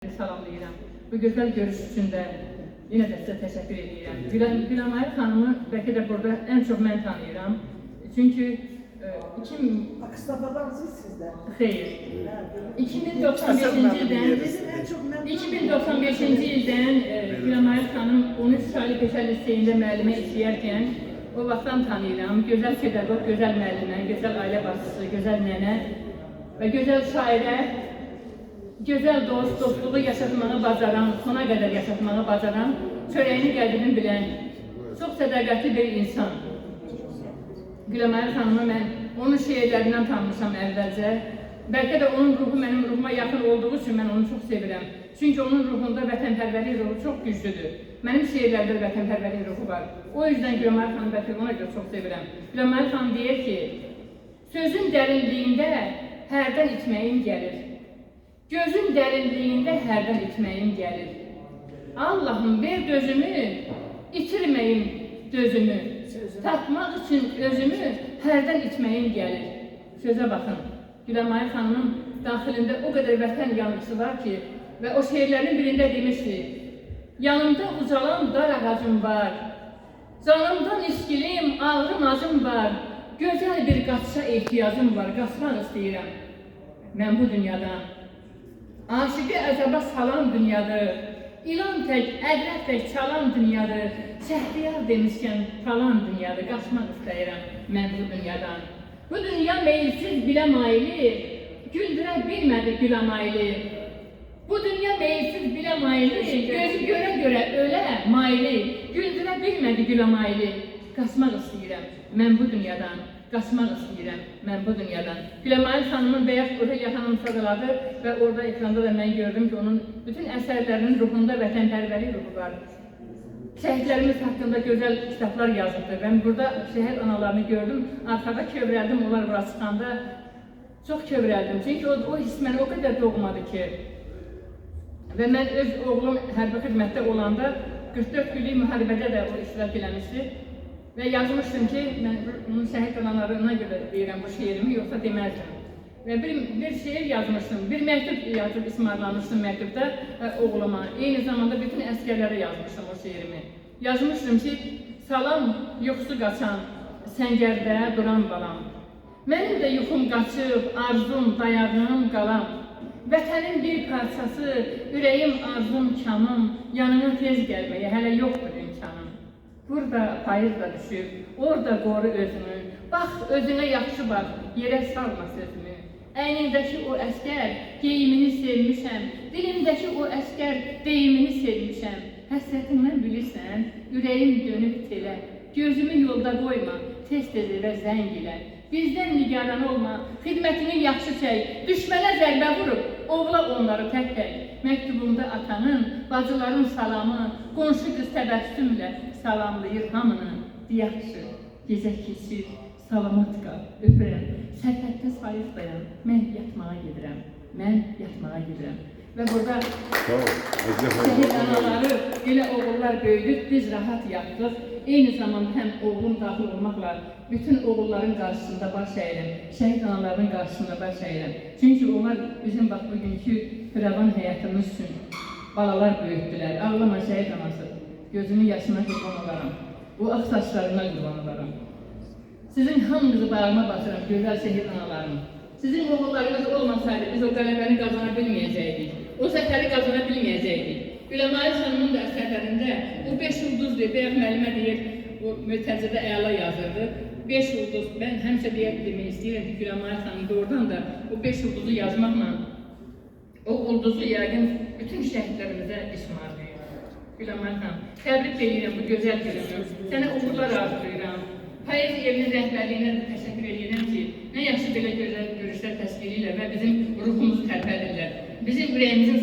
Salamlayıram. Bu gözəl görüş üçün də yenə də sizə təşəkkür edirəm. Güləmayır xanımı bəlkə də burada ən çox mən tanıyıram. Çünki 2095-ci ildən Güləmayır xanım 13 Ali Peşə Liseyində müəllimə işləyərkən o vaxtdan tanıyıram. Gözəl pedaqoq, gözəl müəllimə, gözəl ailə başçısı, gözəl nənə və gözəl şairə, gözəl dost, dostluğu yaşatmağı bacaran, sona qədər yaşatmağı bacaran, çörəyini qəlbini bilən, çox sədaqətli bir insan. Güləmayır xanımı mən onun şeirlərindən tanımışam əvvəlcə. Bəlkə də onun ruhu mənim ruhuma yaxın olduğu üçün mən onu çox sevirəm. Çünki onun ruhunda vətənpərvərlik ruhu çox güclüdür. Mənim şeirlərimdə vətənpərvərlik ruhu var. O yüzden Güləmayır xanımı bəlkə ona görə çox sevirəm. Güləmayır xanım deyir ki, sözün dərinliyində hərdən itməyim gəlir. Gözün dərinliyində hərdən itməyim gəlir. Allah'ım ver gözümü, itirməyim dözümü. Tapmaq üçün özümü hərdən itməyim gəlir. Sözə baxın, Güləmayır xanımın daxilində o qədər vətən yanğısı var ki, və o şeirlərin birində demişdi, yanımda ucalan dar ağacım var, canımdan iskilim, ağrım acım var, gözəl bir qaçışa ehtiyacım var, qaçmaq istəyirəm mən bu dünyadan. Aşıqı əzaba salan dünyadır, ilan tək, əqrəb tək çalan dünyadır, Şəhriyar demişkən falan dünyadır, qaçmaq istəyirəm mən bu dünyadan. Bu dünya meyilsiz bilə maili, güldürə bilmədi Güləmaylı. Bu dünya meyilsiz bilə maili, gözü görə ölə maili, güldürə bilmədi Güləmaylı. Qaçmaq istəyirəm mən bu dünyadan. Qaçmaq istəyirəm mən bu dünyadan. Güləmayır xanımın bəyaz orta yaxanını sadaladı və orada ekranda da mən gördüm ki, onun bütün əsərlərinin ruhunda vətənpərvərlik ruhu var. Şəhidlərimiz haqqında gözəl kitablar yazıbdır. Ben burada şəhid analarını gördüm, arkada kövrəldim, onlar bura çıxanda çox kövrəldim. Çünki o his mənə o qədər doğmadı ki. Və mən öz oğlum hərbi xidmətdə olanda 44 günlük müharibədə də o iştirak eləmişdi. Və yazmışdım ki, mən onun şəhid analarına görə deyirəm bu şeirimi, yoxsa deməzdim. Və bir şeir yazmışdım, bir məktub yazıb ismarlamışdım məktubda oğluma. Eyni zamanda bütün əskərlərə yazmışdım o şeirimi. Yazmışdım ki, salam yuxusu qaçan, səngərdə duran balam. Mənim də yuxum qaçıb, arzum, dayağım, qalam. Vətənin bir parçası, ürəyim, arzum, kamım, yanına tez gəlməyə hələ yoxdur imkanım. Burada payız da düşüb, orada qoru özünü, bax özünə yaxşı bax, yerə salma sözünü. Əynindəki o əskər, geyimini sevmişəm, dilimdəki o əskər, deyimini sevmişəm. Həsrətindən bilirsən, ürəyim dönüb telə, gözümü yolda qoyma, tez-tez evə zəng ilə. Bizdən nigaran olma, xidmətini yaxşı çək, düşmənə zərbə vurub, oğla onları tək-tək. Məktubumda atanın, bacıların salamı, qonşu qız təbəssümlə salamlayır hamını. Yaxşı, gecə keçir, salamat qal, öpürəm. Sərhəddə sayıq dayan, mən yatmağa gedirəm. Və burada şəhid anaları, elə oğullar böyüdük, biz rahat yatdıq. Eyni zamanda həm oğlum daxil olmaqla bütün oğulların qarşısında baş əyirəm, şəhid anaların qarşısında baş əyirəm. Çünki onlar bizim bax bugünkü firavan həyatımız üçün balalar böyütdülər. Ağlama şəhid anası, gözünün yaşına qurban olaram, bu ağ saçlarına qurban olaram. Sizin hamınızı bağrıma basıram, gözəl şəhid analarım. Sizin oğullarınız olmasaydı biz o qələbəni qazana bilməyəcəkdik, o zəfəri qazana bilməyəcəkdik. Güləmayır xanımın da əsərlərində o 5 ulduzdur, bəyək müəllimə deyir, o mütəccədə əla yazırdı. 5 ulduz, mən həmişə demək istəyirəm ki, Güləmayır xanım doğrudan da o 5 ulduzu yazmaqla o ulduzu yəqin bütün şəhidlərimizə ismarlayır. Güləmayır xanım, təbrik edirəm bu gözəl gününü, sənə uğurlar arzulayıram. Payız evinin rəhbərliyinə də təşəkkür edirəm ki, nə yaxşı belə gözəl görüşlər təşkil edirlər və bizim ruhumuzu tərpədirlər. Bizim ürəyimizin